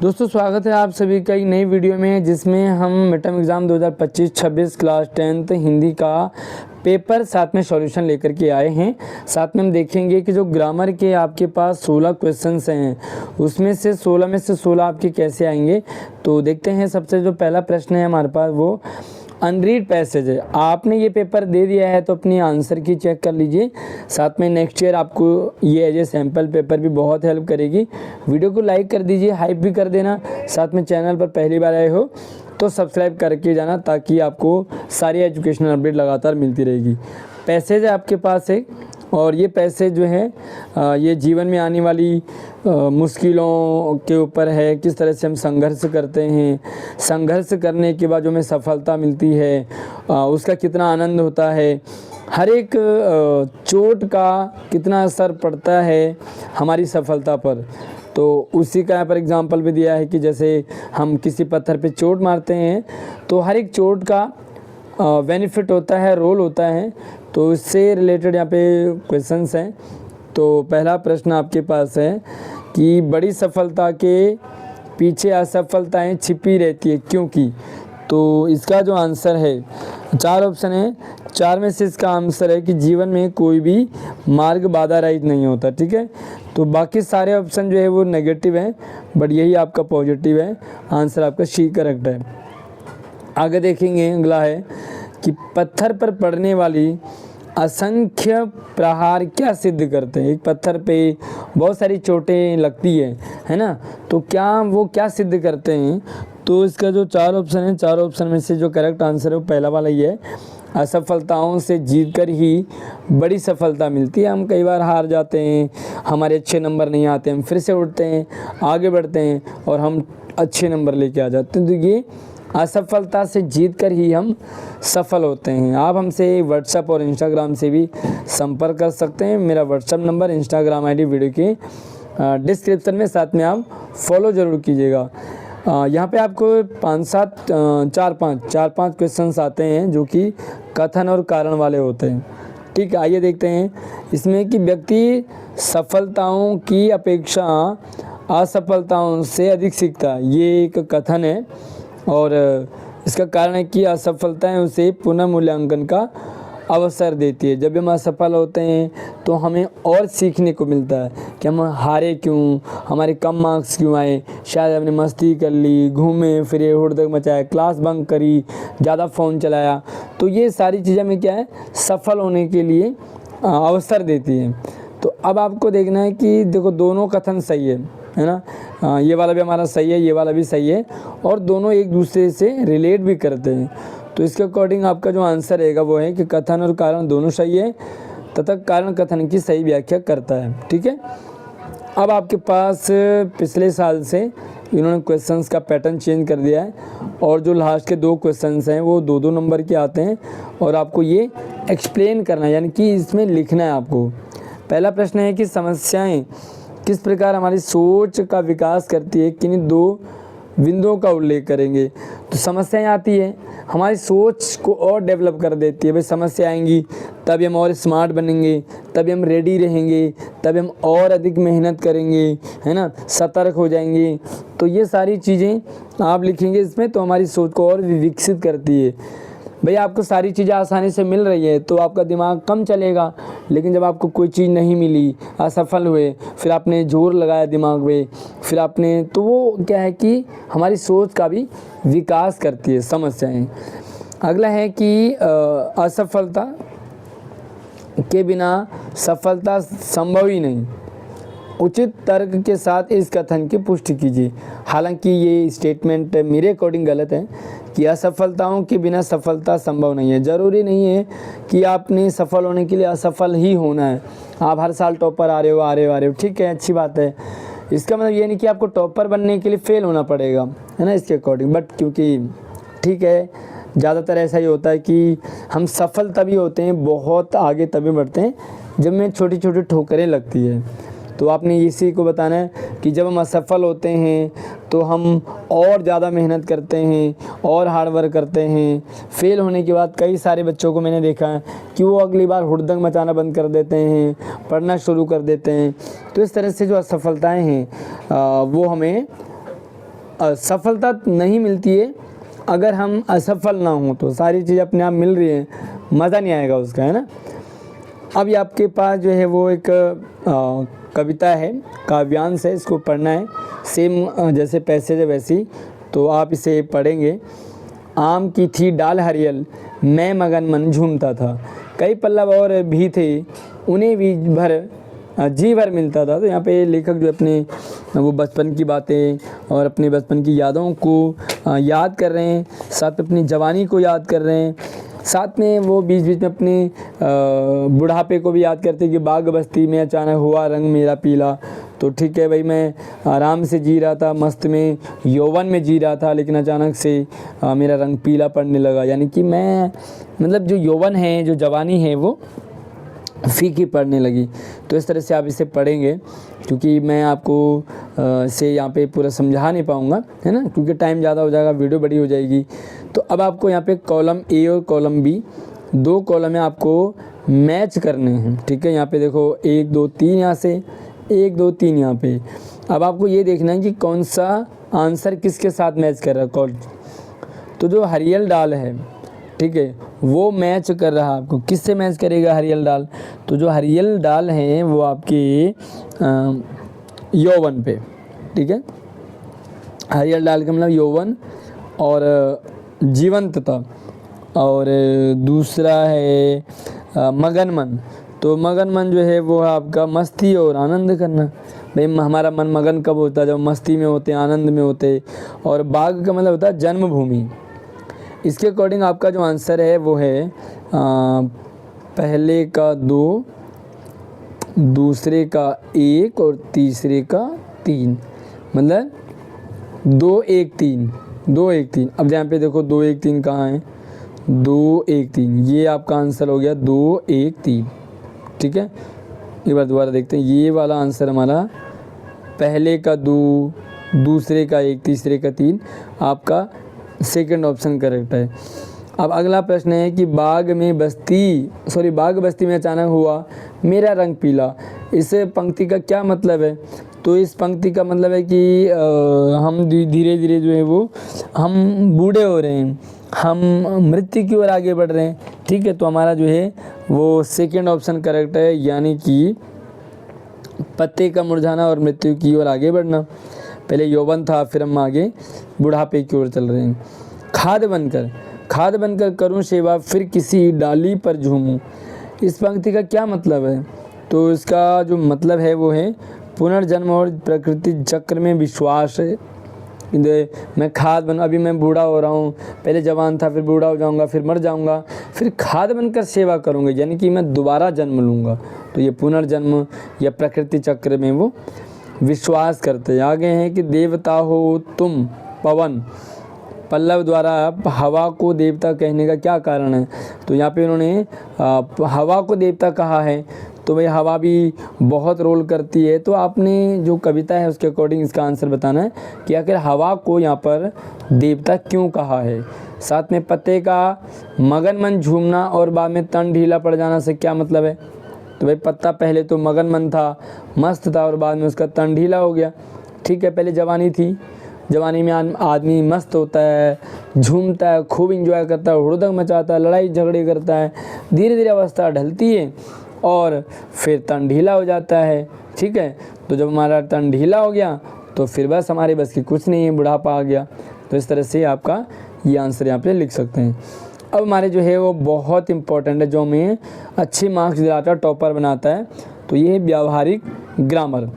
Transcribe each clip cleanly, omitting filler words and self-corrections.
दोस्तों स्वागत है आप सभी का एक नई वीडियो में, जिसमें हम mid term exam 2025-26 class 10th Hindi का पेपर साथ में सॉल्यूशन लेकर के आए हैं। साथ में हम देखेंगे कि जो ग्रामर के आपके पास 16 क्वेश्चंस हैं, उसमें से 16 आपके कैसे आएंगे। तो देखते हैं। सबसे जो पहला प्रश्न है हमारे पास वो अनरीड पैसेज है। आपने ये पेपर दे दिया है तो अपनी आंसर की चेक कर लीजिए। साथ में नेक्स्ट ईयर आपको ये एज ए सैम्पल पेपर भी बहुत हेल्प करेगी। वीडियो को लाइक कर दीजिए, हाइप भी कर देना। साथ में चैनल पर पहली बार आए हो तो सब्सक्राइब करके जाना, ताकि आपको सारी एजुकेशनल अपडेट लगातार मिलती रहेगी। पैसेज है आपके पास एक, और ये पैसेज जो है ये जीवन में आने वाली मुश्किलों के ऊपर है। किस तरह से हम संघर्ष करते हैं, संघर्ष करने के बाद जो हमें सफलता मिलती है उसका कितना आनंद होता है, हर एक चोट का कितना असर पड़ता है हमारी सफलता पर। तो उसी का यहाँ पर एग्जांपल भी दिया है कि जैसे हम किसी पत्थर पे चोट मारते हैं तो हर एक चोट का बेनिफिट होता है, रोल होता है। तो इससे रिलेटेड यहाँ पे क्वेश्चंस हैं। तो पहला प्रश्न आपके पास है कि बड़ी सफलता के पीछे असफलताएं छिपी रहती है क्योंकि। तो इसका जो आंसर है, 4 ऑप्शन है, 4 में से इसका आंसर है कि जीवन में कोई भी मार्ग बाधा रहित नहीं होता। ठीक है, तो बाकी सारे ऑप्शन जो है वो नेगेटिव हैं, बट यही आपका पॉजिटिव है। आंसर आपका सी करेक्ट है। आगे देखेंगे, अगला है कि पत्थर पर पड़ने वाली असंख्य प्रहार क्या सिद्ध करते हैं। एक पत्थर पे बहुत सारी चोटें लगती है ना, तो क्या सिद्ध करते हैं। तो इसका जो 4 ऑप्शन है, 4 ऑप्शन में से जो करेक्ट आंसर है वो पहला वाला ही है। असफलताओं से जीतकर ही बड़ी सफलता मिलती है। हम कई बार हार जाते हैं, हमारे अच्छे नंबर नहीं आते, हम फिर से उठते हैं, आगे बढ़ते हैं और हम अच्छे नंबर लेके आ जाते हैं। तो ये असफलता से जीतकर ही हम सफल होते हैं। आप हमसे व्हाट्सएप और इंस्टाग्राम से भी संपर्क कर सकते हैं। मेरा WhatsApp number, Instagram ID video के डिस्क्रिप्शन में, साथ में आप फॉलो ज़रूर कीजिएगा। यहाँ पे आपको 4-5 क्वेश्चंस आते हैं जो कि कथन और कारण वाले होते हैं। ठीक है, आइए देखते हैं इसमें कि व्यक्ति सफलताओं की अपेक्षा असफलताओं से अधिक सीखता है। ये एक कथन है और इसका कारण है कि असफलताएं उसे पुनः मूल्यांकन का अवसर देती है। जब हम असफल होते हैं तो हमें और सीखने को मिलता है कि हम हारे क्यों, हमारे कम मार्क्स क्यों आए। शायद हमने मस्ती कर ली, घूमे फिरे, हुड़दंग मचाया, क्लास बंक करी, ज़्यादा फ़ोन चलाया। तो ये सारी चीज़ें हमें क्या है, सफल होने के लिए अवसर देती है। तो अब आपको देखना है कि देखो दोनों कथन सही है ना। ये वाला भी हमारा सही है, ये वाला भी सही है, और दोनों एक दूसरे से रिलेट भी करते हैं। तो इसके अकॉर्डिंग आपका जो आंसर रहेगा वो है कि कथन और कारण दोनों सही है, तथा कारण कथन की सही व्याख्या करता है। ठीक है, अब आपके पास पिछले साल से इन्होंने क्वेश्चंस का पैटर्न चेंज कर दिया है, और जो लास्ट के 2 क्वेश्चंस हैं वो 2-2 नंबर के आते हैं, और आपको ये एक्सप्लेन करना है, यानी कि इसमें लिखना है आपको। पहला प्रश्न है कि समस्याएँ किस प्रकार हमारी सोच का विकास करती है, किन्हीं 2 बिंदुओं का उल्लेख करेंगे। तो समस्याएं आती है, हमारी सोच को और डेवलप कर देती है। भाई समस्या आएंगी तभी हम और स्मार्ट बनेंगे, तभी हम रेडी रहेंगे, तभी हम और अधिक मेहनत करेंगे, है ना, सतर्क हो जाएंगे। तो ये सारी चीज़ें आप लिखेंगे इसमें, तो हमारी सोच को और भी विकसित करती है। भाई आपको सारी चीज़ें आसानी से मिल रही है तो आपका दिमाग कम चलेगा, लेकिन जब आपको कोई चीज़ नहीं मिली, असफल हुए, फिर आपने जोर लगाया दिमाग में, फिर आपने, तो वो क्या है कि हमारी सोच का भी विकास करती है समस्याएं। अगला है कि असफलता के बिना सफलता संभव ही नहीं। उचित तर्क के साथ इस कथन की पुष्टि कीजिए। हालांकि ये स्टेटमेंट मेरे अकॉर्डिंग गलत है कि असफलताओं के बिना सफलता संभव नहीं है। ज़रूरी नहीं है कि आपने सफल होने के लिए असफल ही होना है। आप हर साल टॉपर आ रहे हो, ठीक है, अच्छी बात है। इसका मतलब ये नहीं कि आपको टॉपर बनने के लिए फेल होना पड़ेगा, है ना, इसके अकॉर्डिंग। बट क्योंकि ठीक है, ज़्यादातर ऐसा ही होता है कि हम सफल तभी होते हैं, बहुत आगे तभी बढ़ते हैं जब हमें छोटी छोटी ठोकरें लगती है। तो आपने इसी को बताना है कि जब हम असफल होते हैं तो हम और ज़्यादा मेहनत करते हैं और हार्ड वर्क करते हैं। फेल होने के बाद कई सारे बच्चों को मैंने देखा है कि वो अगली बार हुड़दंग मचाना बंद कर देते हैं, पढ़ना शुरू कर देते हैं। तो इस तरह से जो असफलताएं हैं वो हमें सफलता नहीं मिलती है अगर हम असफल ना हों, तो सारी चीज़ अपने आप मिल रही है, मज़ा नहीं आएगा उसका, है ना। अब ये आपके पास जो है वो एक कविता है, काव्यांश है, इसको पढ़ना है। सेम जैसे पैसेज है वैसी, तो आप इसे पढ़ेंगे। आम की थी डाल हरियल, मैं मगन मन झूमता था, कई पल्लव और भी थे, उन्हें भी जी भर मिलता था। तो यहाँ पे लेखक जो अपने वो बचपन की बातें और अपने बचपन की यादों को याद कर रहे हैं, साथ में अपनी जवानी को याद कर रहे हैं, साथ में वो बीच बीच में अपने बुढ़ापे को भी याद करते हैं कि बाग बस्ती में अचानक हुआ रंग मेरा पीला। तो ठीक है भाई, मैं आराम से जी रहा था, मस्त में यौवन में जी रहा था, लेकिन अचानक से मेरा रंग पीला पड़ने लगा। यानी कि मैं मतलब जो यौवन है, जो जवानी है, वो फीकी पड़ने लगी। तो इस तरह से आप इसे पढ़ेंगे, क्योंकि मैं आपको इसे यहाँ पे पूरा समझा नहीं पाऊँगा, है ना, क्योंकि टाइम ज़्यादा हो जाएगा, वीडियो बड़ी हो जाएगी। तो अब आपको यहाँ पे कॉलम ए और कॉलम बी, 2 कॉलम है, आपको मैच करने हैं। ठीक है, यहाँ पे देखो 1 2 3 यहाँ से, 1 2 3 यहाँ पे। अब आपको ये देखना है कि कौन सा आंसर किसके साथ मैच कर रहा है। कॉल तो जो हरियल डाल है, ठीक है, वो मैच कर रहा है आपको। किससे मैच करेगा हरियल डाल? तो जो हरियल डाल है वो आपके यौवन पे, ठीक है। हरियल डाल का मतलब यौवन और जीवंतता। और दूसरा है मगन मन। तो मगन मन जो है वो आपका मस्ती और आनंद करना। भाई हमारा मन मगन कब होता है? जब मस्ती में होते हैं, आनंद में होते हैं। और बाग का मतलब होता है जन्मभूमि। इसके अकॉर्डिंग आपका जो आंसर है वो है पहले का 2, दूसरे का 1 और तीसरे का 3, मतलब 2 1 3, 2 1 3। अब यहाँ पे देखो 2 1 3 कहाँ है? 2 1 3, ये आपका आंसर हो गया 2 1 3। ठीक है, एक बार दोबारा देखते हैं। ये वाला आंसर हमारा पहले का 2, दूसरे का 1, तीसरे का 3, आपका सेकंड ऑप्शन करेक्ट है। अब अगला प्रश्न है कि बाग बस्ती में अचानक हुआ मेरा रंग पीला। इस पंक्ति का क्या मतलब है? तो इस पंक्ति का मतलब है कि हम धीरे धीरे जो है वो हम बूढ़े हो रहे हैं, हम मृत्यु की ओर आगे बढ़ रहे हैं। ठीक है, तो हमारा जो है वो सेकंड ऑप्शन करेक्ट है, यानी कि पत्ते का मुरझाना और मृत्यु की ओर आगे बढ़ना। पहले यौवन था, फिर हम आगे बुढ़ापे की ओर चल रहे हैं। खाद बनकर करूं सेवा, फिर किसी डाली पर झूमूं। इस पंक्ति का क्या मतलब है? तो इसका जो मतलब है वो है पुनर्जन्म और प्रकृति चक्र में विश्वास है। मैं खाद बन, अभी मैं बूढ़ा हो रहा हूँ, पहले जवान था, फिर बूढ़ा हो जाऊँगा, फिर मर जाऊँगा, फिर खाद बनकर सेवा करूँगा, यानी कि मैं दोबारा जन्म लूँगा। तो ये पुनर्जन्म या प्रकृति चक्र में वो विश्वास करते हैं। आगे हैं कि देवता हो तुम पवन। पल्लव द्वारा हवा को देवता कहने का क्या कारण है? तो यहाँ पे उन्होंने हवा को देवता कहा है, तो भाई हवा भी बहुत रोल करती है। तो आपने जो कविता है उसके अकॉर्डिंग इसका आंसर बताना है कि आखिर हवा को यहाँ पर देवता क्यों कहा है। साथ में पत्ते का मगन मन झूमना और बाद में तन ढीला पड़ जाना से क्या मतलब है? तो भाई पत्ता पहले तो मगन मन था, मस्त था, और बाद में उसका तन ढीला हो गया। ठीक है, पहले जवानी थी, जवानी में आदमी मस्त होता है, झूमता है, खूब इंजॉय करता है, हुड़दंग मचाता है, लड़ाई झगड़े करता है। धीरे धीरे अवस्था ढलती है और फिर तन ढीला हो जाता है। ठीक है, तो जब हमारा तन ढीला हो गया तो फिर बस हमारे बस की कुछ नहीं है, बुढ़ापा आ गया। तो इस तरह से आपका ये आंसर यहाँ पे लिख सकते हैं। अब हमारे जो है वो बहुत इंपॉर्टेंट है, जो हमें अच्छे मार्क्स दिलाता है, टॉपर बनाता है। तो ये है व्यावहारिक ग्रामर।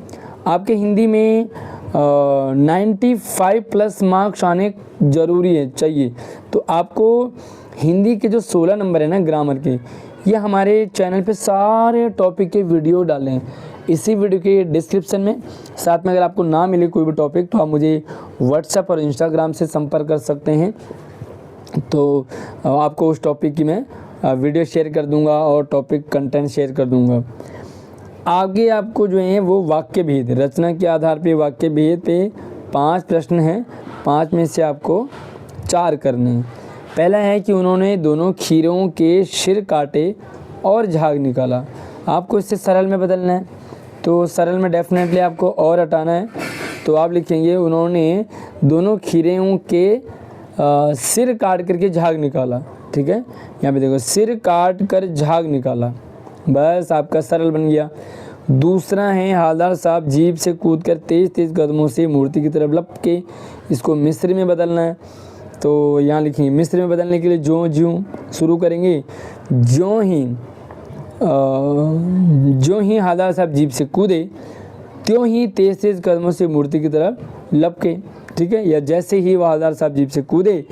आपके हिंदी में 95 प्लस मार्क्स आने ज़रूरी है, चाहिए। तो आपको हिंदी के जो 16 नंबर है ना ग्रामर के, ये हमारे चैनल पे सारे टॉपिक के वीडियो डाले हैं इसी वीडियो के डिस्क्रिप्शन में। साथ में अगर आपको ना मिले कोई भी टॉपिक तो आप मुझे व्हाट्सएप और इंस्टाग्राम से संपर्क कर सकते हैं, तो आपको उस टॉपिक की मैं वीडियो शेयर कर दूंगा और टॉपिक कंटेंट शेयर कर दूंगा। आगे आपको जो है वो वाक्य भेद, रचना के आधार पे वाक्य भेद पे 5 प्रश्न हैं, 5 में से आपको 4 करने हैं। पहला है कि उन्होंने दोनों खीरों के सिर काटे और झाग निकाला। आपको इससे सरल में बदलना है, तो सरल में डेफिनेटली आपको और हटाना है तो आप लिखेंगे उन्होंने दोनों खीरों के सिर काट करके झाग निकाला। ठीक है, यहाँ पे देखो सिर काट कर झाग निकाला, बस आपका सरल बन गया। दूसरा है हवलदार साहब जीप से कूदकर तेज तेज कदमों से मूर्ति की तरफ लपके। इसको मिस्र में बदलना है, तो यहाँ लिखेंगे मिस्र में बदलने के लिए ज्यों ज्यों शुरू करेंगे, ज्यों ही हवलदार साहब जीप से कूदे त्यों ही तेज तेज कदमों से मूर्ति की तरफ लपके। ठीक है, या जैसे ही वह हवलदार साहब जीप से कूदे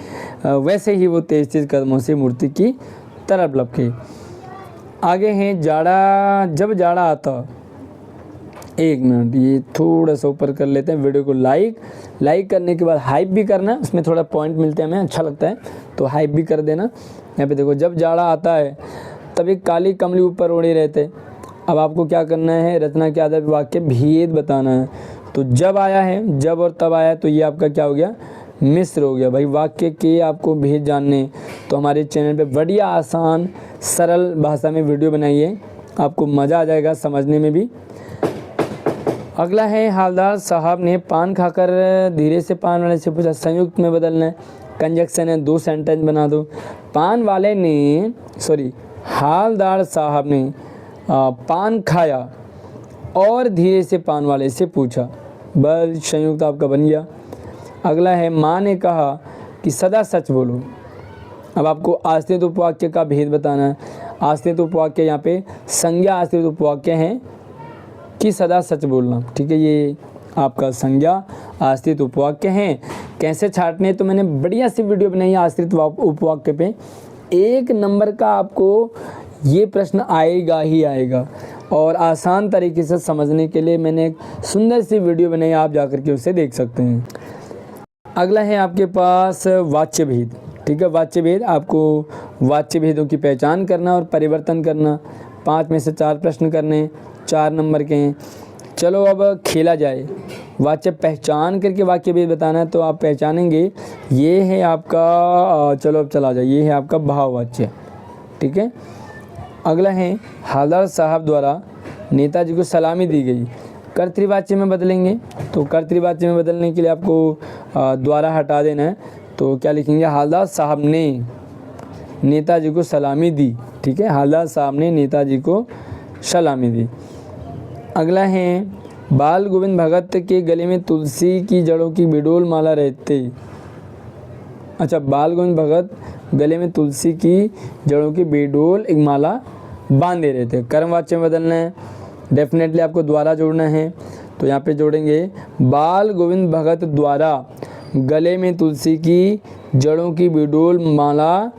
वैसे ही वो तेज तेज कदमों से मूर्ति की तरफ लपके। आगे हैं जाड़ा, जब जाड़ा आता, एक मिनट ये थोड़ा सा ऊपर कर लेते हैं। वीडियो को लाइक करने के बाद हाइप भी करना, उसमें थोड़ा पॉइंट मिलते हैं हमें, अच्छा लगता है तो हाइप भी कर देना। यहाँ पे देखो जब जाड़ा आता है तब एक काली कमली ऊपर ओढ़े रहते। अब आपको क्या करना है, रचना के आधार पर वाक्य भेद बताना है। तो जब आया है, जब और तब आया, तो ये आपका क्या हो गया, मिस्र हो गया। भाई वाक्य के आपको भेद जानने तो हमारे चैनल पे बढ़िया आसान सरल भाषा में वीडियो बनाइए, आपको मज़ा आ जाएगा समझने में भी। अगला है हवलदार साहब ने पान खाकर धीरे से पान वाले से पूछा, संयुक्त में बदलना है, कंजक्शन है, 2 सेंटेंस बना दो। हवलदार साहब ने पान खाया और धीरे से पान वाले से पूछा, बस संयुक्त आपका बन गया। अगला है माँ ने कहा कि सदा सच बोलो। अब आपको आश्रित उपवाक्य का भेद बताना है। आश्रित उपवाक्य यहाँ पे संज्ञा आश्रित उपवाक्य हैं कि सदा सच बोलना। ठीक है, ये आपका संज्ञा आश्रित उपवाक्य हैं। कैसे छांटने, तो मैंने बढ़िया सी वीडियो बनाई है आश्रित उपवाक्य पे। 1 नंबर का आपको ये प्रश्न आएगा ही आएगा, और आसान तरीके से समझने के लिए मैंने एक सुंदर सी वीडियो बनाई, आप जाकर के उसे देख सकते हैं। अगला है आपके पास वाच्य भेद। ठीक है, वाच्य भेद, आपको वाच्य भेदों की पहचान करना और परिवर्तन करना। 5 में से 4 प्रश्न करने, 4 नंबर के हैं। चलो अब खेला जाए। वाच्य पहचान करके वाक्य भेद बताना है, तो आप पहचानेंगे। ये है आपका, चलो अब चला जाए, ये है आपका भाववाच्य। ठीक है, अगला है हवलदार साहब द्वारा नेताजी को सलामी दी गई, कर्तृवाच्य में बदलेंगे। तो कर्तृवाच्य में बदलने के लिए आपको द्वारा हटा देना है, तो क्या लिखेंगे, हवलदार साहब ने नेताजी को सलामी दी। ठीक है, हवलदार साहब ने नेताजी को सलामी दी। अगला है बाल गोविंद भगत के गले में तुलसी की जड़ों की बिडोल माला रहते। अच्छा, बाल गोविंद भगत गले में तुलसी की जड़ों की बेडोल एक माला बांधे रहते। कर्मवाच्य में बदलना है, डेफिनेटली आपको द्वारा जोड़ना है, तो यहाँ पे जोड़ेंगे बाल गोविंद भगत द्वारा गले में तुलसी की जड़ों की बेडोल माला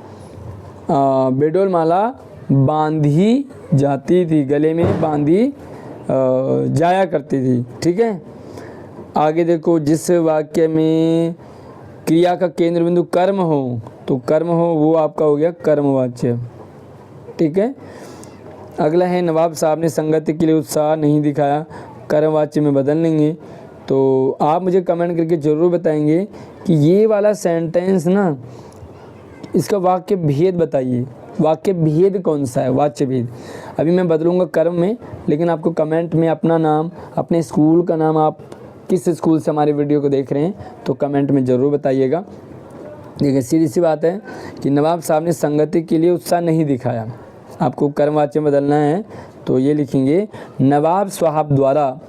बांधी जाती थी, गले में बांधी जाया करती थी। ठीक है, आगे देखो, जिस वाक्य में क्रिया का केंद्र बिंदु कर्म हो, तो कर्म हो वो आपका हो गया कर्मवाच्य। ठीक है, अगला है नवाब साहब ने संगति के लिए उत्साह नहीं दिखाया, कर्मवाच्य में बदल लेंगे। तो आप मुझे कमेंट करके ज़रूर बताएंगे कि ये वाला सेंटेंस ना, इसका वाक्य भेद बताइए, वाक्य भेद कौन सा है, वाच्य भेद। अभी मैं बदलूँगा कर्म में, लेकिन आपको कमेंट में अपना नाम, अपने स्कूल का नाम, आप किस स्कूल से हमारे वीडियो को देख रहे हैं, तो कमेंट में ज़रूर बताइएगा। देखिए सीधी सी बात है कि नवाब साहब ने संगति के लिए उत्साह नहीं दिखाया, आपको कर्मवाच्य में बदलना है, तो ये लिखेंगे नवाब साहब द्वारा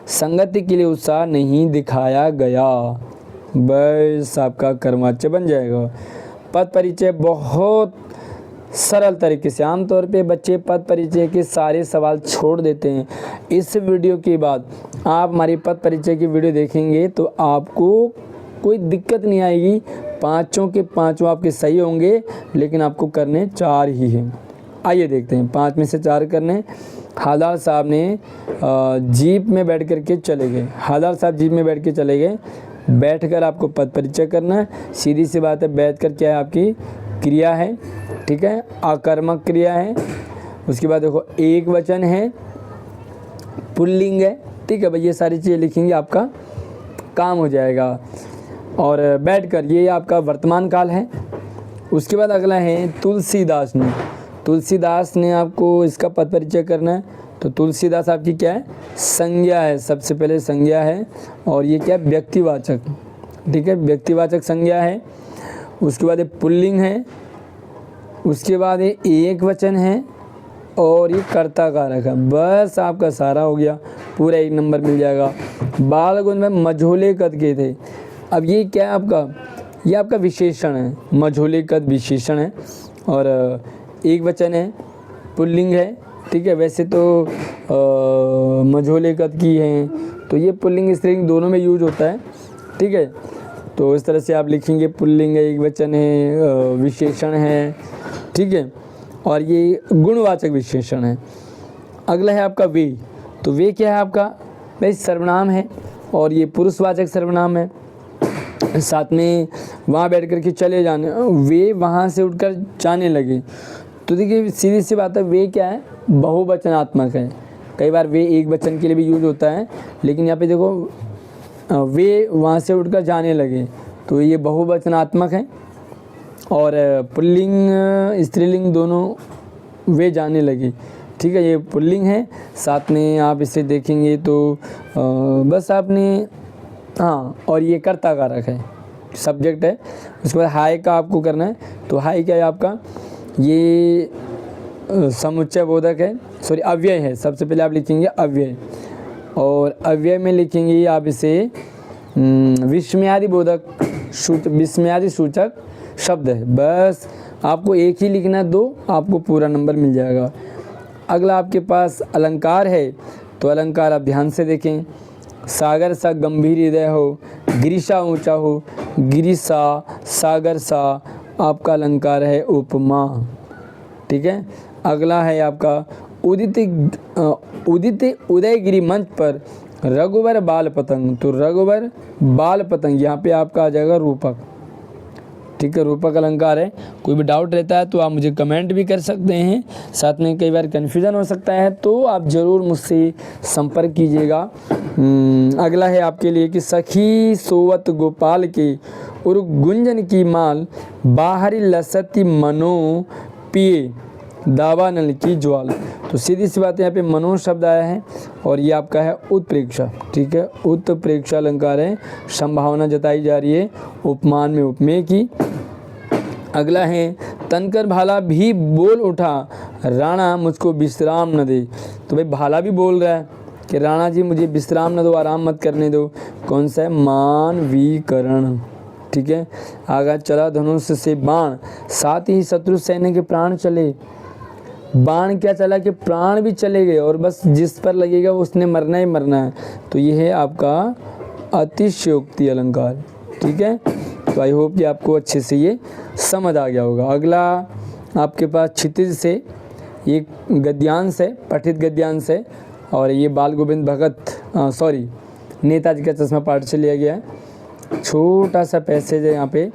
संगति के लिए उत्साह नहीं दिखाया गया, बस आपका कर्मवाच्य बन जाएगा। पद परिचय बहुत सरल तरीके से, आमतौर पे बच्चे पद परिचय के सारे सवाल छोड़ देते हैं। इस वीडियो के बाद आप हमारी पद परिचय की वीडियो देखेंगे तो आपको कोई दिक्कत नहीं आएगी, 5 के 5 आपके सही होंगे, लेकिन आपको करने 4 ही हैं। आइए देखते हैं, 5 में से 4 करने। हवलदार साहब ने जीप में बैठ कर के चले गए, हवलदार साहब जीप में बैठ के चले गए, बैठकर आपको पद परिचय करना है। सीधी सी बात है, बैठकर क्या है आपकी क्रिया है। ठीक है, आकर्मक क्रिया है। उसके बाद देखो एक वचन है, पुल्लिंग है। ठीक है भाई, ये सारी चीज़ें लिखेंगे, आपका काम हो जाएगा। और बैठकर ये आपका वर्तमान काल है। उसके बाद अगला है तुलसीदास ने आपको इसका पद परिचय करना है। तो तुलसीदास आपकी क्या है, संज्ञा है, सबसे पहले संज्ञा है, और ये क्या है, व्यक्तिवाचक, ठीक है, व्यक्तिवाचक संज्ञा है। उसके बाद ये पुल्लिंग है, उसके बाद ये एक वचन है, और ये कर्ता कारक है। बस आपका सारा हो गया, पूरा 1 नंबर मिल जाएगा। बालगुण में मझोले कद के थे। अब ये क्या है आपका, ये आपका विशेषण है, मझोले कद विशेषण है, और एक वचन है, पुल्लिंग है, ठीक है। वैसे तो मझोले कद की हैं, तो ये पुल्लिंग स्त्रीलिंग दोनों में यूज होता है, ठीक है। तो इस तरह से आप लिखेंगे, पुल्लिंग है, एक वचन है, विशेषण है, ठीक है, और ये गुणवाचक विशेषण है। अगला है आपका वे। तो वे क्या है आपका, भाई सर्वनाम है, और ये पुरुषवाचक सर्वनाम है। साथ में वहाँ बैठ कर के चले जाने, वे वहाँ से उठकर जाने लगे। तो देखिए सीधी सी बात है, वे क्या है, बहुवचनात्मक है। कई बार वे एक वचन के लिए भी यूज होता है, लेकिन यहाँ पे देखो वे वहाँ से उठकर जाने लगे, तो ये बहुवचनात्मक है। और पुल्लिंग स्त्रीलिंग दोनों वे जाने लगे, ठीक है, ये पुल्लिंग है। साथ में आप इसे देखेंगे तो बस आपने, हाँ, और ये कर्ता कारक है, सब्जेक्ट है। उसके बाद हाय का आपको करना है। तो हाय क्या है आपका, ये समुच्चय बोधक है, सॉरी अव्यय है। सबसे पहले आप लिखेंगे अव्यय, और अव्यय में लिखेंगे आप इसे विस्मयादि बोधक, विस्मयादि सूचक शब्द है। बस आपको एक ही लिखना, 2 आपको पूरा नंबर मिल जाएगा। अगला आपके पास अलंकार है। तो अलंकार आप ध्यान से देखें, सागर सा गंभीर हृदय हो, गिरिशा ऊंचा हो, गिरिशा सागर सा आपका अलंकार है उपमा, ठीक है। अगला है आपका उदित उदयगिरी मंच पर रघुवर बाल पतंग। तो रघुवर बाल पतंग यहाँ पे आपका आ जाएगा रूपक, ठीक है, रूपक अलंकार है। कोई भी डाउट रहता है तो आप मुझे कमेंट भी कर सकते हैं। साथ में कई बार कन्फ्यूज़न हो सकता है, तो आप ज़रूर मुझसे संपर्क कीजिएगा। अगला है आपके लिए कि सखी सोवत गोपाल के उर गुंजन की माल, बाहरी लसती मनो पिए दावानल की ज्वाल। तो सीधी सी बात है, यहाँ पे मनो शब्द आया है, और ये आपका है उत्प्रेक्षा, ठीक है, उत्प्रेक्षा अलंकार है। संभावना जताई जा रही है उपमान में उपमेय की। अगला है तनकर भाला भी बोल उठा, राणा मुझको विश्राम न दे। तो भाई भाला भी बोल रहा है कि राणा जी मुझे विश्राम न दो, आराम मत करने दो। कौन सा है, मानवीकरण, ठीक है। आगा चला धनुष से बाण, साथ ही शत्रु सैन्य के प्राण चले। बाण क्या चला कि प्राण भी चले गए, और बस जिस पर लगेगा उसने मरना ही मरना है। तो ये है आपका अतिशयोक्ति अलंकार, ठीक है। तो आई होप कि आपको अच्छे से ये समझ आ गया होगा। अगला आपके पास क्षितिज से, ये गद्यांश है, पठित गद्यांश है, और ये बाल गोविंद भगत नेताजी का चश्मा पाठ से लिया गया है। छोटा सा पैसेज है यहाँ पे,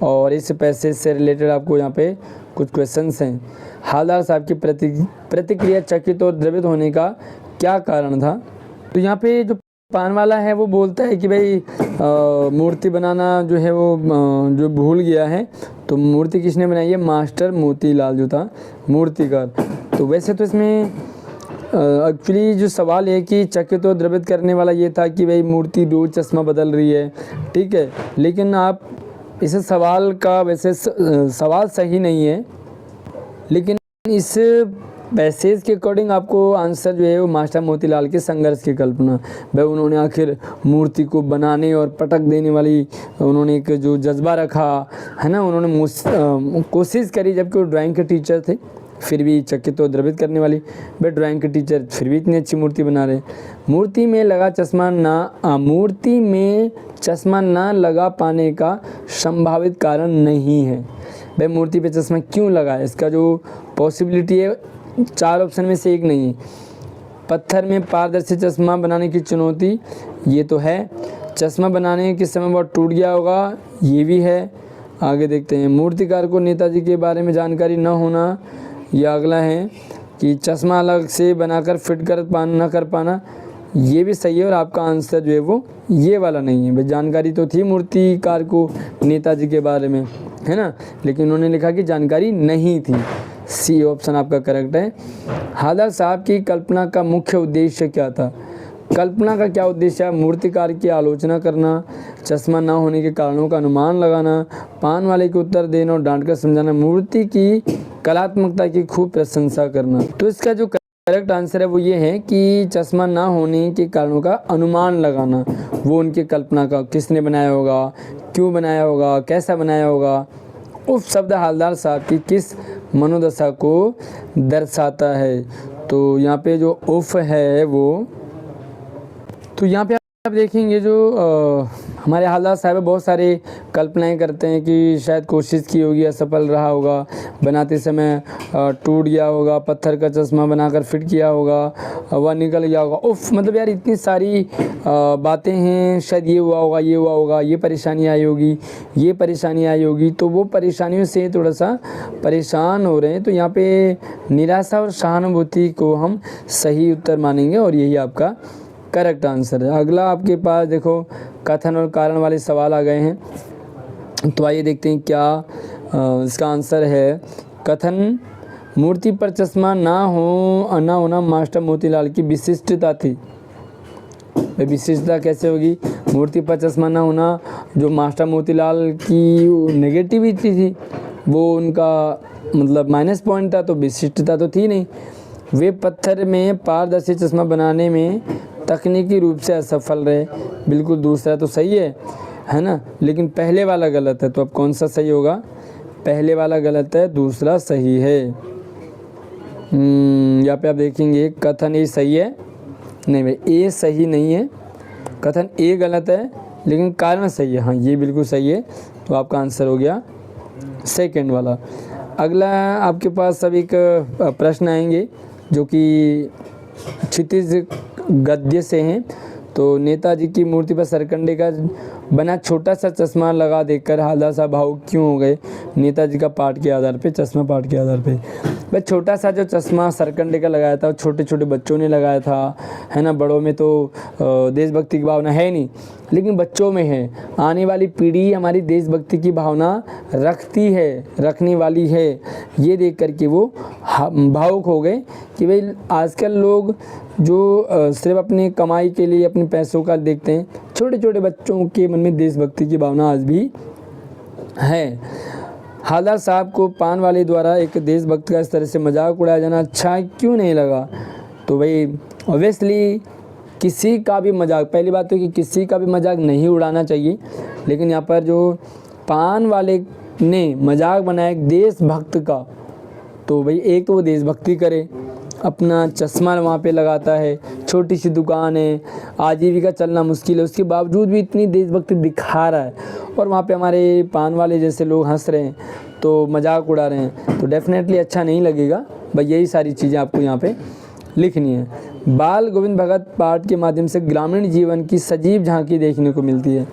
और इस पैसेज से रिलेटेड आपको यहाँ पे कुछ क्वेश्चंस हैं। हालदार साहब की प्रतिक्रिया चकित और द्रवित होने का क्या कारण था। तो यहाँ पे जो पान वाला है वो बोलता है कि भाई मूर्ति बनाना जो है वो जो भूल गया है। तो मूर्ति किसने बनाई है, मास्टर मोतीलाल जो था मूर्तिकार। तो वैसे तो इसमें एक्चुअली जो सवाल है कि चकित और द्रवित करने वाला ये था कि भाई मूर्ति रोज चश्मा बदल रही है, ठीक है, लेकिन आप इस सवाल का वैसे सवाल सही नहीं है, लेकिन इस पैसेज के अकॉर्डिंग आपको आंसर जो है वो मास्टर मोतीलाल के संघर्ष की कल्पना। भाई उन्होंने आखिर मूर्ति को बनाने और पटक देने वाली उन्होंने एक जो जज्बा रखा है ना, उन्होंने कोशिश करी, जबकि वो ड्राइंग के टीचर थे, फिर भी चकित और द्रवित करने वाली। भाई ड्राइंग के टीचर फिर भी इतनी अच्छी मूर्ति बना रहे। मूर्ति में चश्मा ना लगा पाने का संभावित कारण नहीं है। भाई मूर्ति पे चश्मा क्यों लगा है, इसका जो पॉसिबिलिटी है 4 ऑप्शन में से एक नहीं है। पत्थर में पारदर्शी चश्मा बनाने की चुनौती, ये तो है। चश्मा बनाने के समय बहुत टूट गया होगा, ये भी है। आगे देखते हैं, मूर्तिकार को नेताजी के बारे में जानकारी न होना, यह अगला है कि चश्मा अलग से बनाकर फिट कर पाना, ये भी सही है। और आपका आंसर जो है वो ये वाला नहीं है। भाई जानकारी तो थी मूर्तिकार को नेताजी के बारे में, है ना, लेकिन उन्होंने लिखा कि जानकारी नहीं थी। सी ऑप्शन आपका करेक्ट है। हालदार साहब की कल्पना का मुख्य उद्देश्य क्या था? कल्पना का क्या उद्देश्य है? मूर्तिकार की आलोचना करना, चश्मा ना होने के कारणों का अनुमान लगाना, पान वाले को उत्तर देना और डांट कर समझाना, मूर्ति की कलात्मकता की खूब प्रशंसा करना। तो इसका जो करेक्ट आंसर है वो ये है कि चश्मा ना होने के कारणों का अनुमान लगाना। वो उनकी कल्पना का, किसने बनाया होगा, क्यों बनाया होगा, कैसा बनाया होगा। उफ शब्द हालदार साहब की किस मनोदशा को दर्शाता है? तो यहाँ पे जो उफ है वो, तो यहाँ पे आप देखेंगे जो हमारे हालदार साहब बहुत सारे कल्पनाएं करते हैं कि शायद कोशिश की होगी, असफल रहा होगा, बनाते समय टूट गया होगा, पत्थर का चश्मा बनाकर फिट किया होगा, वह निकल गया होगा। उफ मतलब यार इतनी सारी बातें हैं, शायद ये हुआ होगा, ये हुआ होगा, ये परेशानी आई होगी, ये परेशानी आई होगी। तो वो परेशानियों से थोड़ा सा परेशान हो रहे हैं। तो यहाँ पे निराशा और सहानुभूति को हम सही उत्तर मानेंगे और यही आपका करेक्ट आंसर है। अगला आपके पास देखो कथन और कारण वाले सवाल आ गए हैं। तो आइए देखते हैं क्या इसका आंसर है। कथन, मूर्ति पर चश्मा ना होना मास्टर मोतीलाल की विशिष्टता थी। विशिष्टता कैसे होगी? मूर्ति पर चश्मा ना होना जो मास्टर मोतीलाल की नेगेटिविटी थी, वो उनका मतलब माइनस पॉइंट था, तो विशिष्टता तो थी नहीं। वे पत्थर में पारदर्शी चश्मा बनाने में तकनीकी रूप से असफल रहे। बिल्कुल दूसरा तो सही है ना, लेकिन पहले वाला गलत है। तो अब कौन सा सही होगा? पहले वाला गलत है, दूसरा सही है। यहाँ पे आप देखेंगे कथन ए सही है, नहीं भाई ए सही नहीं है, कथन ए गलत है लेकिन कारण सही है। हाँ ये बिल्कुल सही है, तो आपका आंसर हो गया सेकंड वाला। अगला आपके पास सब एक प्रश्न आएंगे जो कि क्षितिज गद्य से हैं। तो नेताजी की मूर्ति पर सरकंडे का बना छोटा सा चश्मा लगा देखकर हालदार साहब भावुक क्यों हो गए? नेताजी का पाठ के आधार पे, चश्मा पाठ के आधार पे। भाई छोटा सा जो चश्मा सरकंडे का लगाया था वो छोटे छोटे बच्चों ने लगाया था, है ना। बड़ों में तो देशभक्ति की भावना है नहीं, लेकिन बच्चों में है। आने वाली पीढ़ी हमारी देशभक्ति की भावना रखती है, रखने वाली है। ये देख करके वो भावुक हो गए कि भाई आजकल लोग जो सिर्फ अपनी कमाई के लिए अपने पैसों का देखते हैं, छोटे छोटे बच्चों के मन में देशभक्ति की भावना आज भी है। हालदार साहब को पान वाले द्वारा एक देशभक्त का इस तरह से मजाक उड़ाया जाना अच्छा क्यों नहीं लगा? तो भाई ऑब्वियसली किसी का भी मजाक, पहली बात तो कि किसी का भी मजाक नहीं उड़ाना चाहिए, लेकिन यहाँ पर जो पान वाले ने मजाक बनाया एक देशभक्त का, तो भाई एक तो वो देशभक्ति करे, अपना चश्मा वहाँ पे लगाता है, छोटी सी दुकान है, आजीविका चलना मुश्किल है, उसके बावजूद भी इतनी देशभक्ति दिखा रहा है, और वहाँ पे हमारे पान वाले जैसे लोग हंस रहे हैं, तो मजाक उड़ा रहे हैं, तो डेफिनेटली अच्छा नहीं लगेगा। भाई यही सारी चीज़ें आपको यहाँ पे लिखनी है। बाल गोविंद भगत पाठ के माध्यम से ग्रामीण जीवन की सजीव झांकी देखने को मिलती है।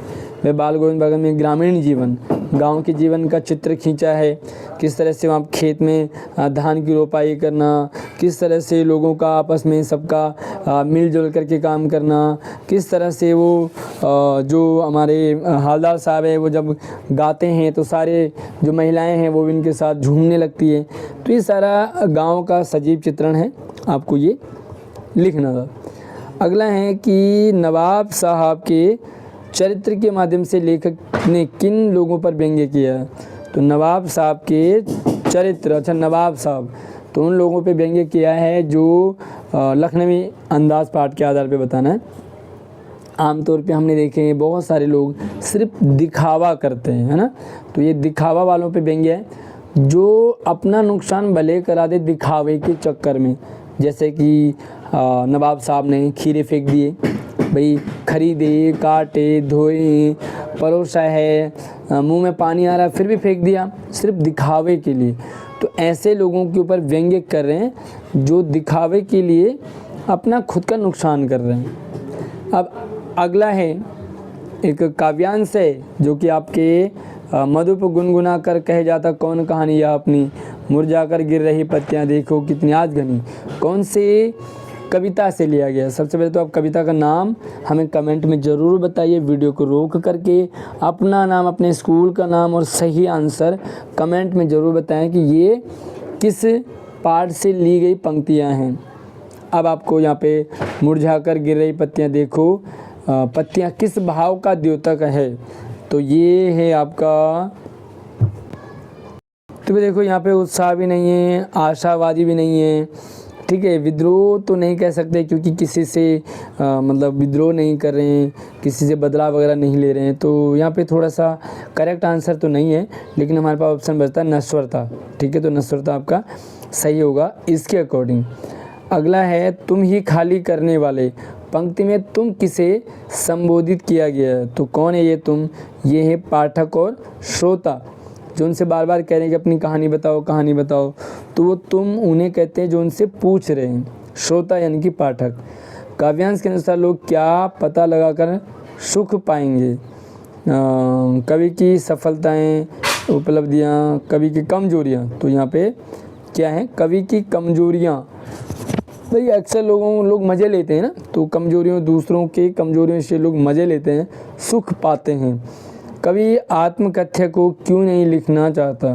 वे बाल गोविंद भगत में ग्रामीण जीवन, गांव के जीवन का चित्र खींचा है। किस तरह से वहाँ खेत में धान की रोपाई करना, किस तरह से लोगों का आपस में सबका मिलजुल करके काम करना, किस तरह से वो जो हमारे हालदार साहब है वो जब गाते हैं तो सारे जो महिलाएं हैं वो इनके साथ झूमने लगती है। तो ये सारा गांव का सजीव चित्रण है, आपको ये लिखना था। अगला है कि नवाब साहब के चरित्र के माध्यम से लेखक ने किन लोगों पर व्यंग्य किया है? तो नवाब साहब के चरित्र, अच्छा नवाब साहब, तो उन लोगों पे व्यंग्य किया है जो लखनवी अंदाज पाठ के आधार पे बताना है। आमतौर पे हमने देखे हैं बहुत सारे लोग सिर्फ दिखावा करते हैं, है ना, तो ये दिखावा वालों पे व्यंग्य है जो अपना नुकसान भले करा दे दिखावे के चक्कर में। जैसे कि नवाब साहब ने खीरे फेंक दिए, भाई खरीदे, काटे, धोए, परोसा है, मुंह में पानी आ रहा है फिर भी फेंक दिया, सिर्फ दिखावे के लिए। तो ऐसे लोगों के ऊपर व्यंग्य कर रहे हैं जो दिखावे के लिए अपना खुद का नुकसान कर रहे हैं। अब अगला है एक काव्यांश है जो कि आपके मधुप गुनगुना कर कहे जाता कौन कहानी यह अपनी, मुरझाकर गिर रही पत्तियां देखो कितनी आज घनी, कौन से कविता से लिया गया? सबसे पहले तो आप कविता का नाम हमें कमेंट में ज़रूर बताइए, वीडियो को रोक करके अपना नाम, अपने स्कूल का नाम और सही आंसर कमेंट में ज़रूर बताएं कि ये किस पाठ से ली गई पंक्तियाँ हैं। अब आपको यहाँ पे मुरझाकर गिर रही पत्तियाँ देखो, पत्तियाँ किस भाव का द्योतक है, तो ये है आपका। तो देखो यहाँ पे उत्साह भी नहीं है, आशावादी भी नहीं है, ठीक है। विद्रोह तो नहीं कह सकते क्योंकि किसी से मतलब विद्रोह नहीं कर रहे हैं, किसी से बदला वगैरह नहीं ले रहे हैं, तो यहाँ पे थोड़ा सा करेक्ट आंसर तो नहीं है, लेकिन हमारे पास ऑप्शन बचता है नश्वरता, ठीक है। तो नश्वरता आपका सही होगा इसके अकॉर्डिंग। अगला है तुम ही खाली करने वाले, पंक्ति में तुम किसे संबोधित किया गया है, तो कौन है ये तुम, ये है पाठक और श्रोता, जो उनसे बार बार कह रहे हैं कि अपनी कहानी बताओ कहानी बताओ, तो वो तुम उन्हें कहते हैं जो उनसे पूछ रहे हैं, श्रोता यानी कि पाठक। काव्यांश के अनुसार लोग क्या पता लगाकर सुख पाएंगे, कवि की सफलताएं, उपलब्धियां, कवि की कमजोरियां, तो यहाँ पे क्या है, कवि की कमजोरियां। भाई अक्सर लोग मज़े लेते हैं ना, तो कमजोरियों, दूसरों के कमजोरियों से लोग मज़े लेते हैं, सुख पाते हैं। कवि आत्मकथ्य को क्यों नहीं लिखना चाहता,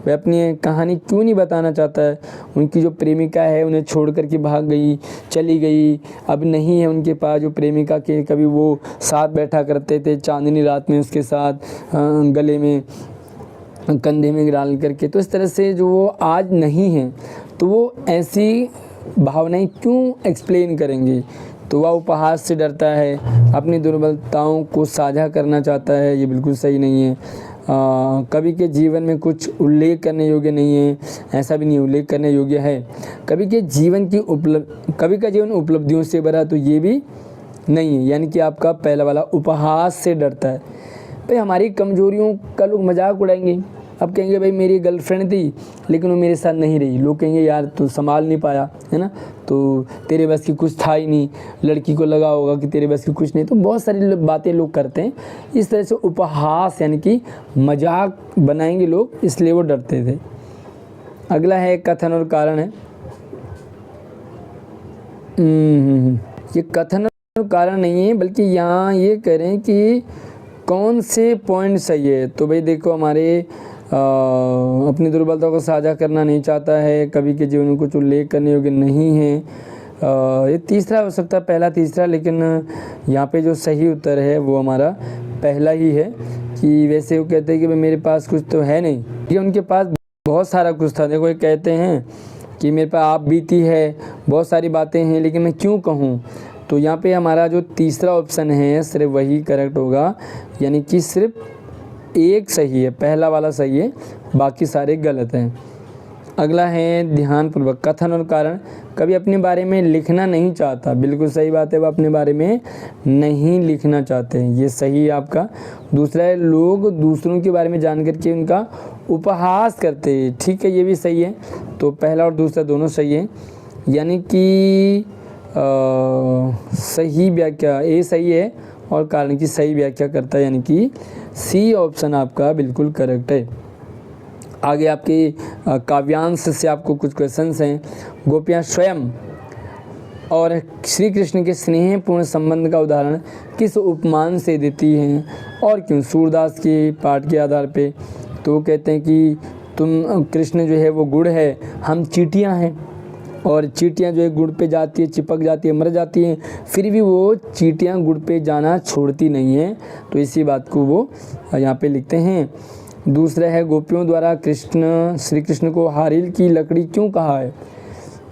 वह अपनी कहानी क्यों नहीं बताना चाहता है। उनकी जो प्रेमिका है उन्हें छोड़ कर के भाग गई, चली गई, अब नहीं है उनके पास जो प्रेमिका के कभी वो साथ बैठा करते थे चांदनी रात में उसके साथ, गले में कंधे में डाल करके, तो इस तरह से जो वो आज नहीं है, तो वो ऐसी भावनाएं क्यों एक्सप्लेन करेंगे। तो वह उपहास से डरता है, अपनी दुर्बलताओं को साझा करना चाहता है, ये बिल्कुल सही नहीं है। कवि के जीवन में कुछ उल्लेख करने योग्य नहीं है, ऐसा भी नहीं, उल्लेख करने योग्य है। कवि का जीवन उपलब्धियों से भरा, तो ये भी नहीं है, यानी कि आपका पहला वाला उपहास से डरता है। भाई हमारी कमजोरियों का लोग मजाक उड़ाएंगे, अब कहेंगे भाई मेरी गर्लफ्रेंड थी लेकिन वो मेरे साथ नहीं रही, लोग कहेंगे यार तू संभाल नहीं पाया, है ना, तो तेरे बस की कुछ था ही नहीं, लड़की को लगा होगा कि तेरे बस की कुछ नहीं, तो बहुत सारी बातें लोग करते हैं। इस तरह से उपहास यानी कि मजाक बनाएंगे लोग, इसलिए वो डरते थे। अगला है कथन और कारण है। ये कथन और कारण नहीं है, बल्कि यहाँ ये करें कि कौन से पॉइंट सही है। तो भाई देखो हमारे अपनी दुर्बलता को साझा करना नहीं चाहता है, कवि के जीवन में कुछ उल्लेख करने योग्य नहीं है, ये तीसरा हो सकता है, पहला तीसरा, लेकिन यहाँ पे जो सही उत्तर है वो हमारा पहला ही है। कि वैसे वो कहते हैं कि भाई मेरे पास कुछ तो है नहीं, ये उनके पास बहुत सारा कुछ था। देखो ये कहते हैं कि मेरे पास आप बीती है, बहुत सारी बातें हैं, लेकिन मैं क्यों कहूँ, तो यहाँ पे हमारा जो तीसरा ऑप्शन है सिर्फ वही करेक्ट होगा, यानी कि सिर्फ एक सही है, पहला वाला सही है, बाकी सारे गलत हैं। अगला है ध्यानपूर्वक, कथन और कारण। कभी अपने बारे में लिखना नहीं चाहता, बिल्कुल सही बात है, वह अपने बारे में नहीं लिखना चाहते हैं, ये सही है आपका। दूसरा है लोग दूसरों के बारे में जान करके उनका उपहास करते हैं, ठीक है, ये भी सही है। तो पहला और दूसरा दोनों सही है, यानी कि सही व्याख्या ए सही है और कारण की सही व्याख्या करता है, यानी कि सी ऑप्शन आपका बिल्कुल करेक्ट है। आगे आपके काव्यांश से आपको कुछ क्वेश्चंस हैं। गोपियाँ स्वयं और श्री कृष्ण के स्नेहपूर्ण संबंध का उदाहरण किस उपमान से देती हैं और क्यों। सूरदास के पाठ के आधार पे, तो वो कहते हैं कि तुम कृष्ण जो है वो गुड़ है, हम चींटियाँ हैं, और चींटियाँ जो है गुड़ पे जाती है, चिपक जाती है, मर जाती हैं, फिर भी वो चींटियाँ गुड़ पे जाना छोड़ती नहीं हैं, तो इसी बात को वो यहाँ पे लिखते हैं। दूसरा है गोपियों द्वारा श्री कृष्ण को हारिल की लकड़ी क्यों कहा है।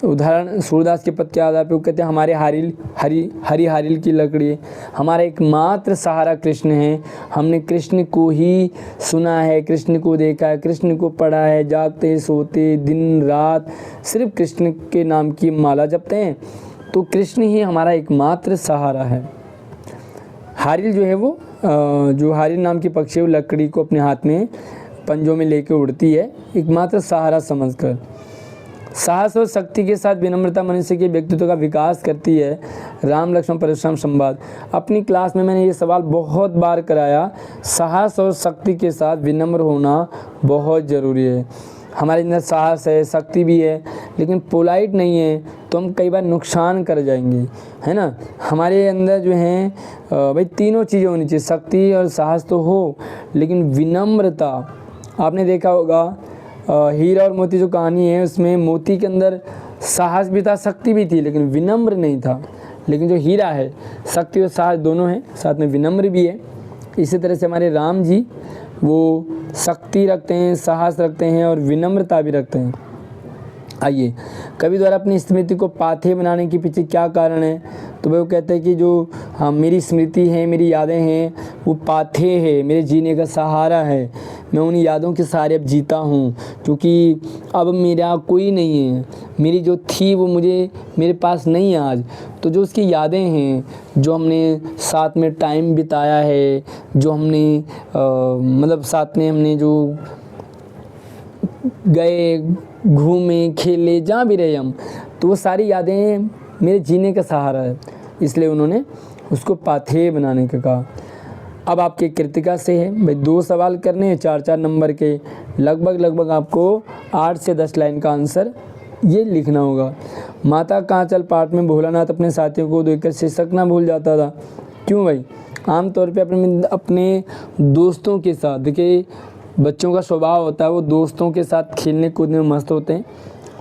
उदाहरण सूरदास के पद के आधार पे वो कहते हैं हमारे हारिल की लकड़ी, हमारा एकमात्र सहारा कृष्ण है, हमने कृष्ण को ही सुना है, कृष्ण को देखा है, कृष्ण को पढ़ा है, जागते सोते दिन रात सिर्फ कृष्ण के नाम की माला जपते हैं, तो कृष्ण ही हमारा एकमात्र सहारा है। हारिल जो है वो जो हारिल नाम की पक्षी है वो लकड़ी को अपने हाथ में पंजों में लेके उड़ती है, एकमात्र सहारा समझकर। साहस और शक्ति के साथ विनम्रता मनुष्य के व्यक्तित्व का विकास करती है। राम लक्ष्मण परशुराम संवाद, अपनी क्लास में मैंने ये सवाल बहुत बार कराया, साहस और शक्ति के साथ विनम्र होना बहुत ज़रूरी है। हमारे अंदर साहस है, शक्ति भी है, लेकिन पोलाइट नहीं है तो हम कई बार नुकसान कर जाएंगे, है ना। हमारे अंदर जो है भाई तीनों चीज़ें होनी चाहिए, शक्ति और साहस तो हो, लेकिन विनम्रता। आपने देखा होगा हीरा और मोती जो कहानी है उसमें मोती के अंदर साहस भी था, शक्ति भी थी, लेकिन विनम्र नहीं था। लेकिन जो हीरा है शक्ति और साहस दोनों हैं, साथ में विनम्र भी है। इसी तरह से हमारे राम जी वो शक्ति रखते हैं, साहस रखते हैं और विनम्रता भी रखते हैं। आइए, कवि द्वारा अपनी स्मृति को पाथेय बनाने के पीछे क्या कारण है? तो वो कहते हैं कि जो मेरी स्मृति है, मेरी यादें हैं, वो पाथेय है, मेरे जीने का सहारा है। मैं उन यादों के सहारे अब जीता हूँ, क्योंकि अब मेरा कोई नहीं है, मेरी जो थी वो मेरे पास नहीं है आज। तो जो उसकी यादें हैं, जो हमने साथ में टाइम बिताया है, जो हमने मतलब साथ में हमने जो गए, घूमे, खेले, जहाँ भी रहे हम, तो वो सारी यादें मेरे जीने का सहारा है। इसलिए उन्होंने उसको पाथेय बनाने का कहा। अब आपके कृतिका से है भाई 2 सवाल करने हैं, 4-4 नंबर के, लगभग आपको 8 से 10 लाइन का आंसर ये लिखना होगा। माता कहाँ चल पाठ में भोलानाथ अपने साथियों को देखकर शीर्षक ना भूल जाता था। क्यों भाई? आमतौर पे अपने दोस्तों के साथ, देखिए बच्चों का स्वभाव होता है वो दोस्तों के साथ खेलने कूदने में मस्त होते हैं,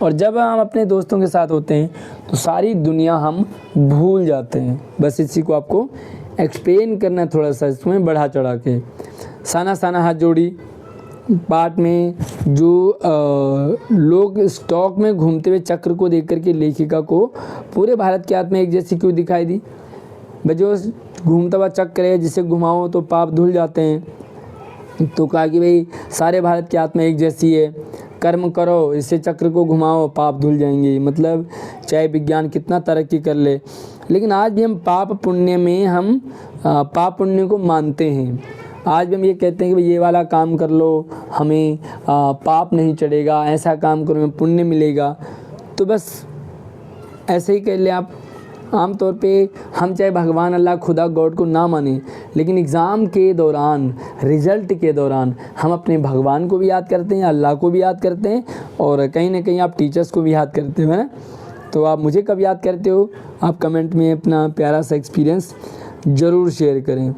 और जब हम अपने दोस्तों के साथ होते हैं तो सारी दुनिया हम भूल जाते हैं। बस इसी को आपको एक्सप्लेन करना है थोड़ा सा, इसमें बढ़ा चढ़ा के। साना साना हाथ जोड़ी पाठ में जो लोग स्टॉक में घूमते हुए चक्र को देख कर के लेखिका को पूरे भारत की आत्मा एक जैसी क्यों दिखाई दी? भाई जो घूमता हुआ चक्र है, जिसे घुमाओ तो पाप धुल जाते हैं। तो कहा कि भाई सारे भारत की आत्मा एक जैसी है, कर्म करो, इससे चक्र को घुमाओ, पाप धुल जाएंगे। मतलब चाहे विज्ञान कितना तरक्की कर ले, लेकिन आज भी हम पाप पुण्य में हम पाप पुण्य को मानते हैं। आज भी हम ये कहते हैं कि भाई ये वाला काम कर लो, हमें पाप नहीं चढ़ेगा, ऐसा काम करो हमें पुण्य मिलेगा। तो बस ऐसे ही कह ले आप। आमतौर पे हम चाहे भगवान, अल्लाह, खुदा, गॉड को ना माने, लेकिन एग्ज़ाम के दौरान, रिज़ल्ट के दौरान हम अपने भगवान को भी याद करते हैं, अल्लाह को भी याद करते हैं, और कहीं ना कहीं आप टीचर्स को भी याद करते हो, है ना? तो आप मुझे कब याद करते हो? आप कमेंट में अपना प्यारा सा एक्सपीरियंस ज़रूर शेयर करें।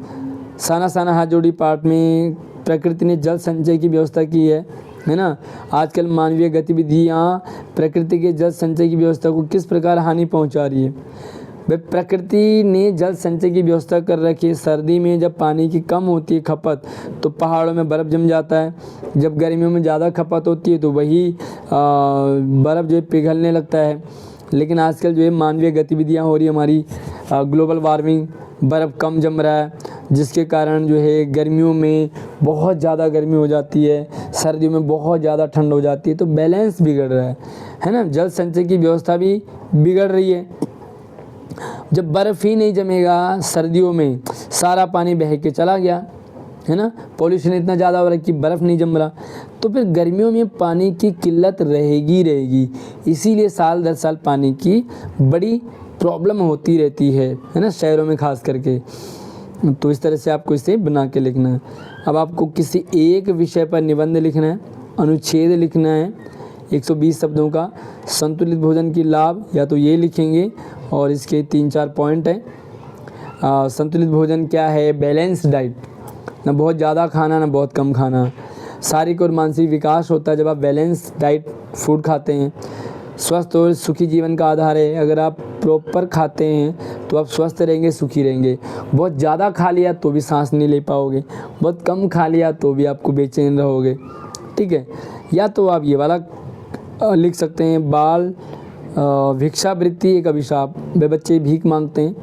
साना साना हाथ जोड़ी पाठ में प्रकृति ने जल संचय की व्यवस्था की है ना? आजकल मानवीय गतिविधियाँ प्रकृति के जल संचय की व्यवस्था को किस प्रकार हानि पहुँचा रही है? भाई प्रकृति ने जल संचय की व्यवस्था कर रखी है। सर्दी में जब पानी की कम होती है खपत, तो पहाड़ों में बर्फ़ जम जाता है। जब गर्मियों में ज़्यादा खपत होती है तो वही बर्फ़ जो है पिघलने लगता है। लेकिन आजकल जो है मानवीय गतिविधियाँ हो रही है हमारी, ग्लोबल वार्मिंग, बर्फ़ कम जम रहा है, जिसके कारण जो है गर्मियों में बहुत ज़्यादा गर्मी हो जाती है, सर्दियों में बहुत ज़्यादा ठंड हो जाती है। तो बैलेंस बिगड़ रहा है ना? जल संचय की व्यवस्था भी बिगड़ रही है। जब बर्फ़ ही नहीं जमेगा सर्दियों में, सारा पानी बह के चला गया, है ना? पॉल्यूशन इतना ज़्यादा हो रहा है कि बर्फ़ नहीं जम रहा, तो फिर गर्मियों में पानी की किल्लत रहेगी। इसीलिए साल दर साल पानी की बड़ी प्रॉब्लम होती रहती है ना, शहरों में ख़ास करके। तो इस तरह से आपको इसे बना के लिखना है। अब आपको किसी एक विषय पर निबंध लिखना है, अनुच्छेद लिखना है 120 शब्दों का। संतुलित भोजन की लाभ, या तो ये लिखेंगे और इसके 3-4 पॉइंट हैं। संतुलित भोजन क्या है? बैलेंस डाइट, ना बहुत ज़्यादा खाना ना बहुत कम खाना। शारीरिक और मानसिक विकास होता है जब आप बैलेंस डाइट फूड खाते हैं। स्वस्थ और सुखी जीवन का आधार है। अगर आप प्रॉपर खाते हैं तो आप स्वस्थ रहेंगे, सुखी रहेंगे। बहुत ज़्यादा खा लिया तो भी सांस नहीं ले पाओगे, बहुत कम खा लिया तो भी आपको बेचैन रहोगे, ठीक है? या तो आप ये वाला लिख सकते हैं, बाल भिक्षावृत्ति एक अभिशाप। वे बच्चे भीख मांगते हैं,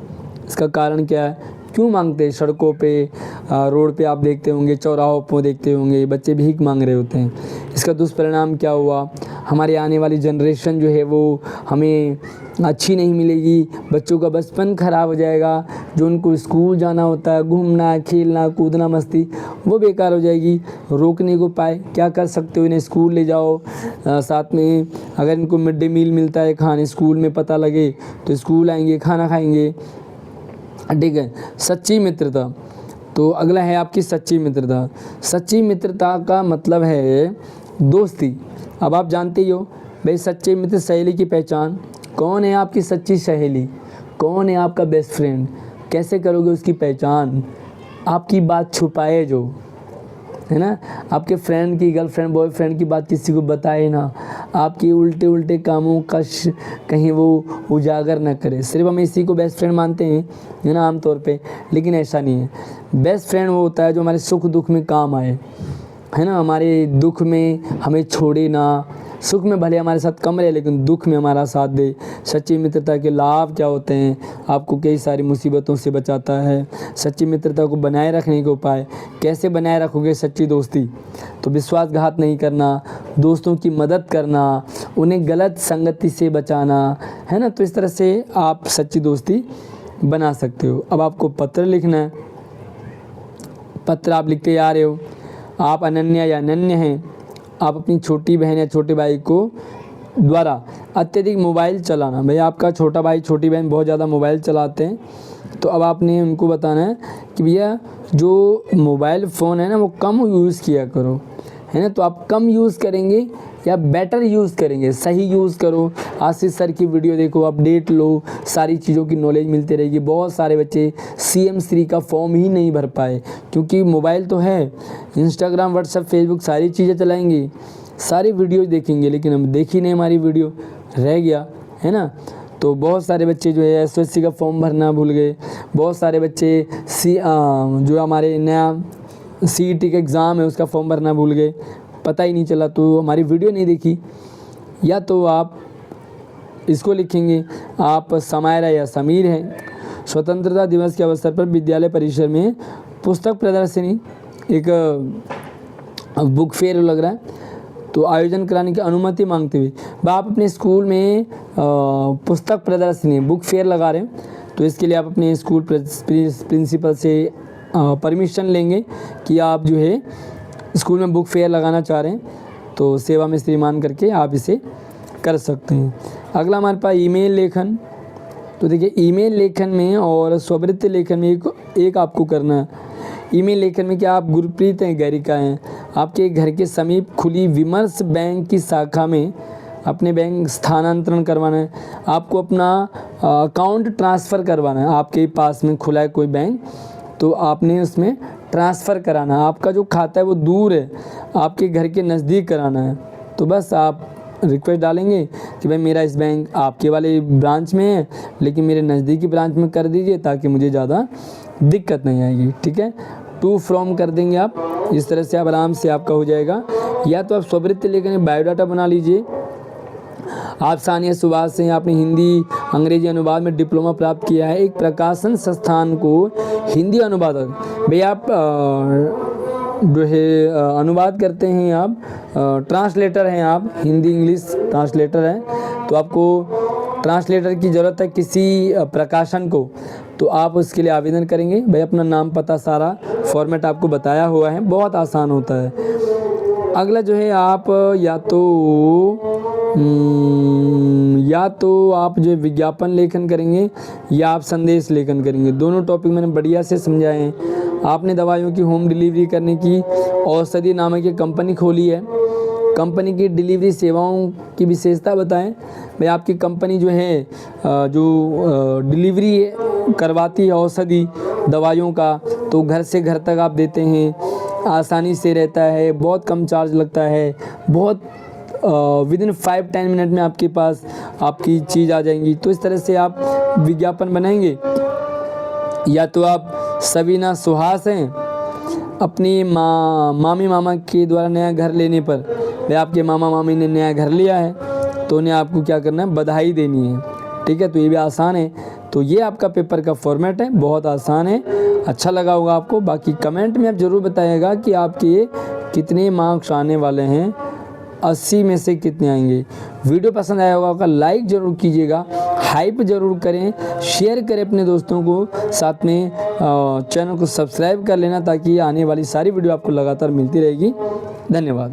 इसका कारण क्या है? क्यों मांगते हैं? सड़कों पे, रोड पे आप देखते होंगे, चौराहों पर देखते होंगे, बच्चे भीख मांग रहे होते हैं। इसका दुष्परिणाम क्या हुआ? हमारे आने वाली जनरेशन जो है वो हमें अच्छी नहीं मिलेगी। बच्चों का बचपन ख़राब हो जाएगा। जो उनको स्कूल जाना होता है, घूमना, खेलना, कूदना, मस्ती, वो बेकार हो जाएगी। रोकने को पाए क्या कर सकते हो? इन्हें स्कूल ले जाओ, साथ में अगर इनको मिड डे मील मिलता है खाने, स्कूल में पता लगे तो स्कूल आएंगे, खाना खाएंगे, ठीक है? सच्ची मित्रता, तो अगला है आपकी सच्ची मित्रता। सच्ची मित्रता का मतलब है दोस्ती। अब आप जानते ही हो भाई, सच्चे मित्र सहेली की पहचान। कौन है आपकी सच्ची सहेली? कौन है आपका बेस्ट फ्रेंड? कैसे करोगे उसकी पहचान? आपकी बात छुपाए जो, है ना। आपके फ्रेंड की, गर्लफ्रेंड बॉयफ्रेंड की बात किसी को बताए ना, आपके उल्टे उल्टे कामों का कहीं वो उजागर ना करे। सिर्फ हम इसी को बेस्ट फ्रेंड मानते हैं, है ना, आमतौर पे, लेकिन ऐसा नहीं है। बेस्ट फ्रेंड वो होता है जो हमारे सुख दुख में काम आए, है ना, हमारे दुख में हमें छोड़े ना, सुख में भले हमारे साथ कम रहे लेकिन दुख में हमारा साथ दे। सच्ची मित्रता के लाभ क्या होते हैं, आपको कई सारी मुसीबतों से बचाता है। सच्ची मित्रता को बनाए रखने के उपाय, कैसे बनाए रखोगे सच्ची दोस्ती, तो विश्वासघात नहीं करना, दोस्तों की मदद करना, उन्हें गलत संगति से बचाना, है ना। तो इस तरह से आप सच्ची दोस्ती बना सकते हो। अब आपको पत्र लिखना है। पत्र आप लिखते आ रहे हो, आप अनन्या या अनन्य हैं, आप अपनी छोटी बहन या छोटे भाई को द्वारा अत्यधिक मोबाइल चलाना, भैया आपका छोटा भाई छोटी बहन बहुत ज़्यादा मोबाइल चलाते हैं, तो अब आपने उनको बताना है कि भैया जो मोबाइल फ़ोन है ना वो कम यूज़ किया करो, है ना। तो आप कम यूज़ करेंगे या बेटर यूज़ करेंगे, सही यूज़ करो। आशीष सर की वीडियो देखो, अपडेट लो, सारी चीज़ों की नॉलेज मिलती रहेगी। बहुत सारे बच्चे CM3 का फॉर्म ही नहीं भर पाए क्योंकि मोबाइल तो है, इंस्टाग्राम, व्हाट्सएप, फेसबुक सारी चीज़ें चलाएंगे, सारी वीडियो देखेंगे, लेकिन हम देख ही नहीं, हमारी वीडियो रह गया, है ना। तो बहुत सारे बच्चे जो है SSC का फॉर्म भरना भूल गए। बहुत सारे बच्चे जो हमारे नया CET का एग्ज़ाम है उसका फॉर्म भरना भूल गए, पता ही नहीं चला, तो हमारी वीडियो नहीं देखी। या तो आप इसको लिखेंगे, आप समायरा या समीर हैं। स्वतंत्रता दिवस के अवसर पर विद्यालय परिसर में पुस्तक प्रदर्शनी, एक बुक फेयर लग रहा है, तो आयोजन कराने की अनुमति मांगते हुए आप अपने स्कूल में पुस्तक प्रदर्शनी, बुक फेयर लगा रहे हैं, तो इसके लिए आप अपने स्कूल प्रिंसिपल से परमिशन लेंगे कि आप जो है स्कूल में बुक फेयर लगाना चाह रहे हैं, तो सेवा में श्रीमान करके आप इसे कर सकते हैं। अगला हमारे पास ईमेल लेखन। तो देखिए ईमेल लेखन में और स्ववृत्ति लेखन में एक आपको करना है। ईमेल लेखन में क्या आप गुरप्रीत हैं, गैरिका हैं, आपके घर के समीप खुली विमर्श बैंक की शाखा में अपने बैंक स्थानांतरण करवाना है। आपको अपना अकाउंट ट्रांसफ़र करवाना है। आपके पास में खुला है कोई बैंक, तो आपने उसमें ट्रांसफ़र कराना है। आपका जो खाता है वो दूर है, आपके घर के नज़दीक कराना है। तो बस आप रिक्वेस्ट डालेंगे कि भाई मेरा इस बैंक आपके वाले ब्रांच में है, लेकिन मेरे नज़दीकी ब्रांच में कर दीजिए ताकि मुझे ज़्यादा दिक्कत नहीं आएगी, ठीक है। टू फ्रॉम कर देंगे आप, इस तरह से आप आराम से आपका हो जाएगा। या तो आप स्ववृत्ति लेकर बायोडाटा बना लीजिए। आप सानिया सुभाष से आपने हिंदी अंग्रेजी अनुवाद में डिप्लोमा प्राप्त किया है। एक प्रकाशन संस्थान को हिंदी अनुवादक, भैया आप जो है अनुवाद करते हैं, आप ट्रांसलेटर हैं, आप हिंदी इंग्लिश ट्रांसलेटर हैं, तो आपको ट्रांसलेटर की ज़रूरत है किसी प्रकाशन को, तो आप उसके लिए आवेदन करेंगे। भाई अपना नाम पता सारा फॉर्मेट आपको बताया हुआ है, बहुत आसान होता है। अगला जो है आप या तो आप जो विज्ञापन लेखन करेंगे या आप संदेश लेखन करेंगे। दोनों टॉपिक मैंने बढ़िया से समझाए हैं। आपने दवाइयों की होम डिलीवरी करने की औषधि नामक एक कंपनी खोली है। कंपनी की डिलीवरी सेवाओं की विशेषता बताएं। भाई आपकी कंपनी जो है जो डिलीवरी करवाती है औषधि दवाइयों का, तो घर से घर तक आप देते हैं, आसानी से रहता है, बहुत कम चार्ज लगता है, बहुत विदिन 5-10 मिनट में आपके पास आपकी चीज़ आ जाएंगी। तो इस तरह से आप विज्ञापन बनाएंगे। या तो आप सबीना सुहास हैं, अपनी मामी मामा के द्वारा नया घर लेने पर, भाई आपके मामा मामी ने नया घर लिया है तो उन्हें आपको क्या करना है, बधाई देनी है, ठीक है। तो ये भी आसान है। तो ये आपका पेपर का फॉर्मेट है, बहुत आसान है। अच्छा लगा होगा आपको। बाकी कमेंट में आप ज़रूर बताइएगा कि आपके कितने मार्क्स आने वाले हैं, 80 में से कितने आएंगे। वीडियो पसंद आया होगा लाइक ज़रूर कीजिएगा, हाइप ज़रूर करें, शेयर करें अपने दोस्तों को, साथ में चैनल को सब्सक्राइब कर लेना ताकि आने वाली सारी वीडियो आपको लगातार मिलती रहेगी। धन्यवाद।